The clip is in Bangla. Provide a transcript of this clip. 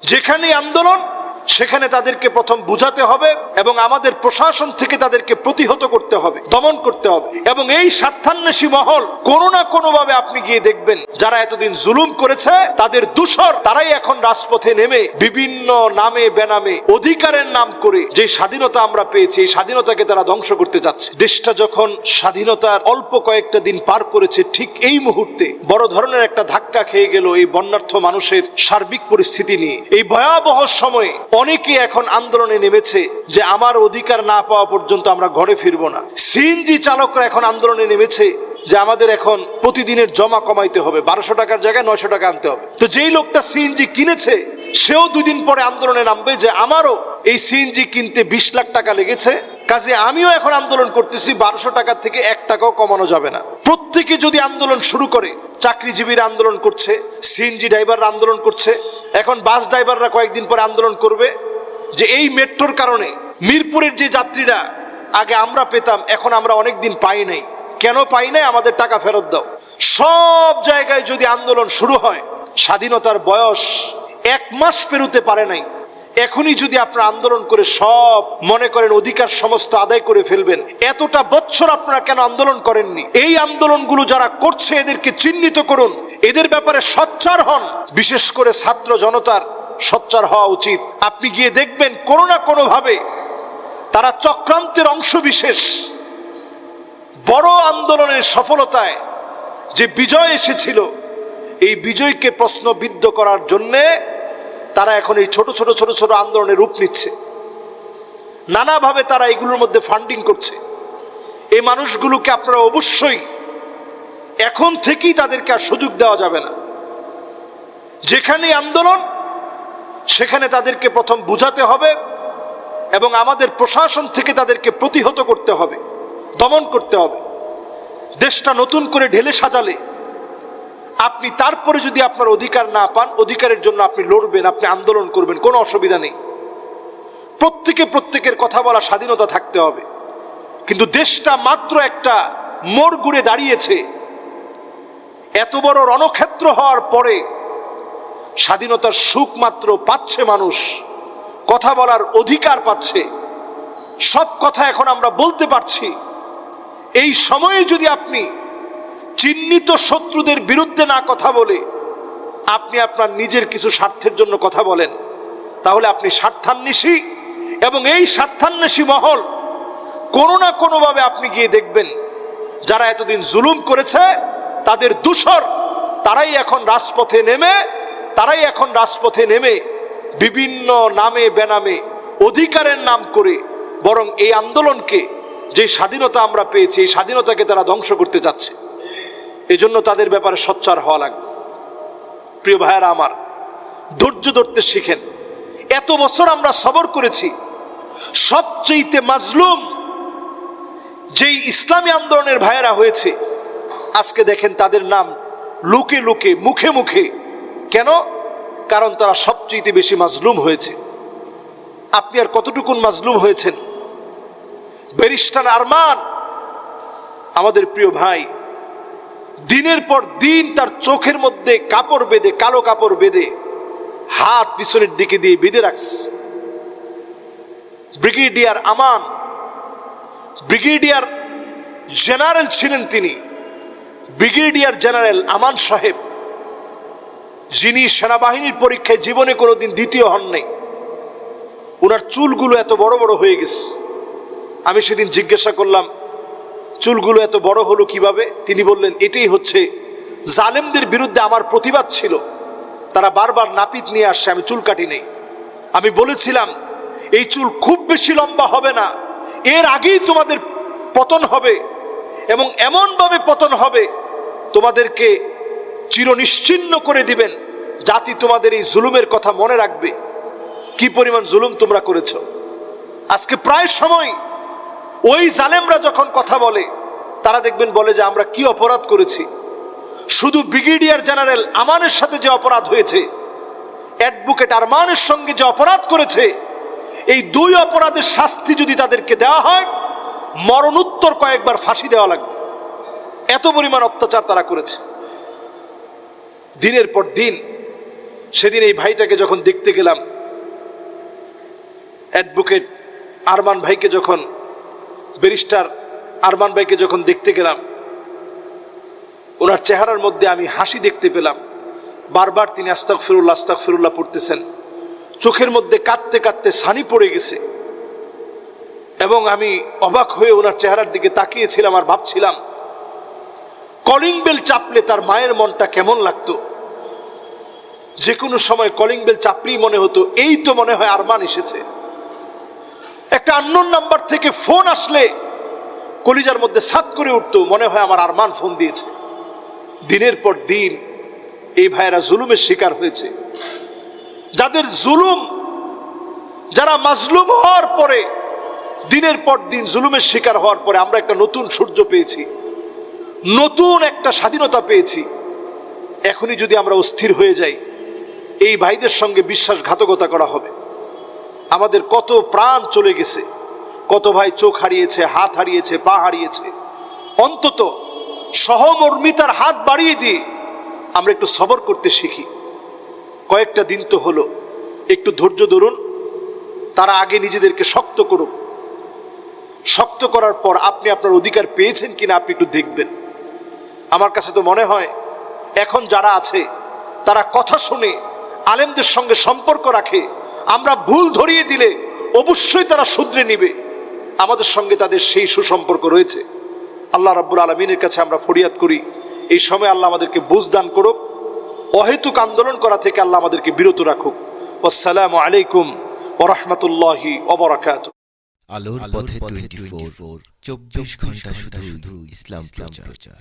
যেখানে আন্দোলন সেখানে তাদেরকে প্রথম বুঝাতে হবে এবং আমাদের প্রশাসন থেকে তাদেরকে প্রতিহত করতে হবে, দমন করতে হবে। এবং এই স্বার্থান্বেষী মহল কোনো না কোনো ভাবে আপনি গিয়ে দেখবেন যারা এতদিন জুলুম করেছে তাদের দূষর তারাই এখন রাজপথে নেমে বিভিন্ন নামে বেনামে অধিকারের নাম করে যে স্বাধীনতা আমরা পেয়েছি এই স্বাধীনতাকে তারা ধ্বংস করতে যাচ্ছে। দেশটা যখন স্বাধীনতার অল্প কয়েকটা দিন পার করেছে ঠিক এই মুহূর্তে বড় ধরনের একটা ধাক্কা খেয়ে গেল এই বন্যার্থ মানুষের সার্বিক পরিস্থিতি নিয়ে। এই ভয়াবহ সময়ে অনেকে এখন আন্দোলনে নেমেছে যে আমার অধিকার না পাওয়া পর্যন্ত আমরা ঘরে ফিরবো না। সিএনজি চালকরা এখন আন্দোলনে নেমেছে যে আমাদের এখন প্রতিদিনের জমা কমাইতে হবে, 1200 টাকার জায়গায় 900 টাকা আনতে হবে। তো যেই লোকটা সিএনজি কিনেছে সেও 2 দিন পরে আন্দোলনে নামবে যে আমারও এই সিএনজি কিনতে 20 লাখ টাকা লেগেছে, কাজে আমিও এখন আন্দোলন করতেছি, 1200 টাকা থেকে 1 টাকাও কমানো যাবে না। প্রত্যেকে যদি আন্দোলন শুরু করে, চাকরিজীবীরা আন্দোলন করছে, সিএনজি ড্রাইভাররা আন্দোলন করছে, এখন বাস ড্রাইভাররা কয়েকদিন পরে আন্দোলন করবে যে এই মেট্রোর কারণে মিরপুরের যে যাত্রীরা আগে আমরা পেতাম এখন আমরা অনেক দিন পাই নাই, কেন পাই নাই, আমাদের টাকা ফেরত দাও। সব জায়গায় যদি আন্দোলন শুরু হয়, স্বাধীনতার বয়স 1 মাস পেরোতে পারে নাই, এখনই যদি আপনারা আন্দোলন করে সব মনে করেন অধিকার সমস্ত আদায় করে ফেলবেন, এতটা বছর আপনারা কেন আন্দোলন করেননি? এই আন্দোলনগুলো যারা করছে এদেরকে চিহ্নিত করুন, এদের ব্যাপারে সোচ্চার হন। বিশেষ করে ছাত্র জনতার সোচ্চার হওয়া উচিত। আপনি গিয়ে দেখবেন কোনো না কোনো ভাবে তারা চক্রান্তের অংশ বিশেষ। বড় আন্দোলনের সফলতায় যে বিজয় এসেছিল এই বিজয়কে প্রশ্নবিদ্ধ করার জন্যে তারা এখন এই ছোট ছোট ছোট ছোট আন্দোলনের রূপ নিচ্ছে। নানাভাবে তারা এগুলোর মধ্যে ফান্ডিং করছে। এই মানুষগুলোকে আপনারা অবশ্যই এখন থেকেই তাদেরকে আর সুযোগ দেওয়া যাবে না। যেখানে আন্দোলন সেখানে তাদেরকে প্রথম বুঝাতে হবে এবং আমাদের প্রশাসন থেকে তাদেরকে প্রতিহত করতে হবে, দমন করতে হবে। দেশটা নতুন করে ঢেলে সাজালে আপনি তারপরে যদি আপনার অধিকার না পান, অধিকারের জন্য আপনি লড়বেন, আপনি আন্দোলন করবেন, কোনো অসুবিধা নেই। প্রত্যেকের কথা বলা স্বাধীনতা থাকতে হবে। কিন্তু দেশটা মাত্র একটা মোড় ঘুরে দাঁড়িয়েছে। এত বড় রণক্ষেত্র হওয়ার পরে স্বাধীনতার সুখ মাত্র পাচ্ছে মানুষ, কথা বলার অধিকার পাচ্ছে, সব কথা এখন আমরা বলতে পারছি। এই সময়ে যদি আপনি চিহ্নিত শত্রুদের বিরুদ্ধে না কথা বলে আপনি আপনার নিজের কিছু স্বার্থের জন্য কথা বলেন, তাহলে আপনি স্বার্থান্বেষী। এবং এই স্বার্থান্বেষী মহল কোনো না কোনোভাবে আপনি গিয়ে দেখবেন যারা এতদিন জুলুম করেছে তাদের দূষর তারাই এখন রাজপথে নেমে বিভিন্ন নামে বেনামে অধিকারের নাম করে বরং এই আন্দোলনকে যে স্বাধীনতা আমরা পেয়েছি এই স্বাধীনতাকে তারা ধ্বংস করতে যাচ্ছে। এজন্য তাদের ব্যাপারে সোচ্চার হওয়া লাগবে। প্রিয় ভাইয়েরা আমার, ধৈর্য ধরতে শিখেন। এত বছর আমরা সবর করেছি। সবচেয়ে মাজলুম যেই ইসলামী আন্দোলনের ভাইয়েরা হয়েছে আজকে দেখেন তাদের নাম লুকে লুকে মুখে মুখে। কেন? কারণ তারা সবচেয়ে বেশি মাজলুম হয়েছে। আপনি আর কতটুকুন মাজলুম হয়েছেন? ব্যারিস্টার আরমান আমাদের প্রিয় ভাই দিনের পর দিন তার চোখের মধ্যে কাপড় বেঁধে, কালো কাপড় বেঁধে হাত পিছনের দিকে দিয়ে বেঁধে রাখছে। ব্রিগেডিয়ার আমান, ব্রিগেডিয়ার জেনারেল ছিলেন তিনি, ব্রিগেডিয়ার জেনারেল আমান সাহেব, যিনি সেনাবাহিনীর পরীক্ষায় জীবনে কোনোদিন দ্বিতীয় হন নাই। ওনার চুলগুলো এত বড় বড় হয়ে গেছে। আমি সেদিন জিজ্ঞাসা করলাম চুলগুলো এত বড় হলো কিভাবে? তিনি বললেন এটাই হচ্ছে জালেমদের বিরুদ্ধে আমার প্রতিবাদ ছিল। তারা বারবার নাপিত নিয়ে আসছে, আমি চুল কাটি নেই। আমি বলেছিলাম এই চুল খুব বেশি লম্বা হবে না, এর আগেই তোমাদের পতন হবে এবং এমনভাবে পতন হবে তোমাদেরকে চিরনিশ্চিহ্ন করে দিবেন। জাতি তোমাদের এই জুলুমের কথা মনে রাখবে, কি পরিমাণ জুলুম তোমরা করেছ। আজকে প্রায় সময় ওই জালেমরা যখন কথা বলে তারা দেখবেন বলে যে আমরা কি অপরাধ করেছি। শুধু ব্রিগেডিয়ার জেনারেল আমানের সাথে যে অপরাধ হয়েছে, অ্যাডভোকেট আরমানের সঙ্গে যে অপরাধ করেছে, এই 2 অপরাধের শাস্তি যদি তাদেরকে দেওয়া হয় মরণোত্তর কয়েকবার ফাঁসি দেওয়া লাগবে। এত পরিমাণ অত্যাচার তারা করেছে। দিনের পর দিন সেদিন এই ভাইটাকে যখন দেখতে গেলাম, অ্যাডভোকেট আরমান ভাইকে যখন, ব্যারিস্টার আরমান ভাইকে যখন দেখতে গেলাম, ওনার চেহারার মধ্যে আমি হাসি দেখতে পেলাম। বারবার তিনি আস্তাগফিরুল্লাহ আস্তাগফিরুল্লাহ পড়তেছেন, চোখের মধ্যে কাঁদতে কাঁদতে ছানি পড়ে গেছে। এবং আমি অবাক হয়ে ওনার চেহারার দিকে তাকিয়েছিলাম আর ভাবছিলাম, কলিং বেল চাপলে তার মায়ের মনটা কেমন লাগতো। যে কোনো সময় কলিং বেল চাপলেই মনে হতো এই তো মনে হয় আরমান এসেছে। একটা আননোন নাম্বার থেকে ফোন আসলে কলিজার মধ্যে সাত করে উঠতো, মনে হয় আমার আরমান ফোন দিয়েছে। দিনের পর দিন এই ভাইয়েরা জুলুমের শিকার হয়েছে। যাদের জুলুম, যারা মাজলুম হওয়ার পরে, দিনের পর দিন জুলুমের শিকার হওয়ার পরে আমরা একটা নতুন সূর্য পেয়েছি, নতুন একটা স্বাধীনতা পেয়েছি। এখনই যদি আমরা অস্থির হয়ে যাই, এই ভাইদের সঙ্গে বিশ্বাসঘাতকতা করা হবে। আমাদের কত প্রাণ চলে গেছে, কত ভাই চোখ হারিয়েছে, হাত হারিয়েছে, পা হারিয়েছে। অন্তত সহমর্মিতার হাত বাড়িয়ে দিয়ে আমরা একটু সবর করতে শিখি। কয়েকটা দিন তো হলো, একটু ধৈর্য ধরুন। তারা আগে নিজেদেরকে শক্ত করুক। শক্ত করার পর আপনি আপনার অধিকার পেয়েছেন কিনা আপনি একটু দেখবেন। আমার কাছে তো মনে হয় এখন যারা আছে তারা কথা শুনে আলেমদের সঙ্গে সম্পর্ক রাখে। আমরা ভুল ধরিয়ে দিলে অবশ্যই তারা শুধরে নিবে। আমাদের সঙ্গে তাদের সেই সুসম্পর্ক রয়েছে। আল্লাহ রাব্বুল আলামিনের কাছে আমরা ফরিয়াদ করি, এই সময় আল্লাহ আমাদেরকে বুঝ দান করুক, অহেতুক আন্দোলন করা থেকে আল্লাহ আমাদেরকে বিরত রাখুক। আসসালামু আলাইকুম ওয়া রাহমাতুল্লাহি ওয়া বারাকাতুহু। আলোর পথে 24 24 ঘন্টা শুধু ইসলাম প্রচার।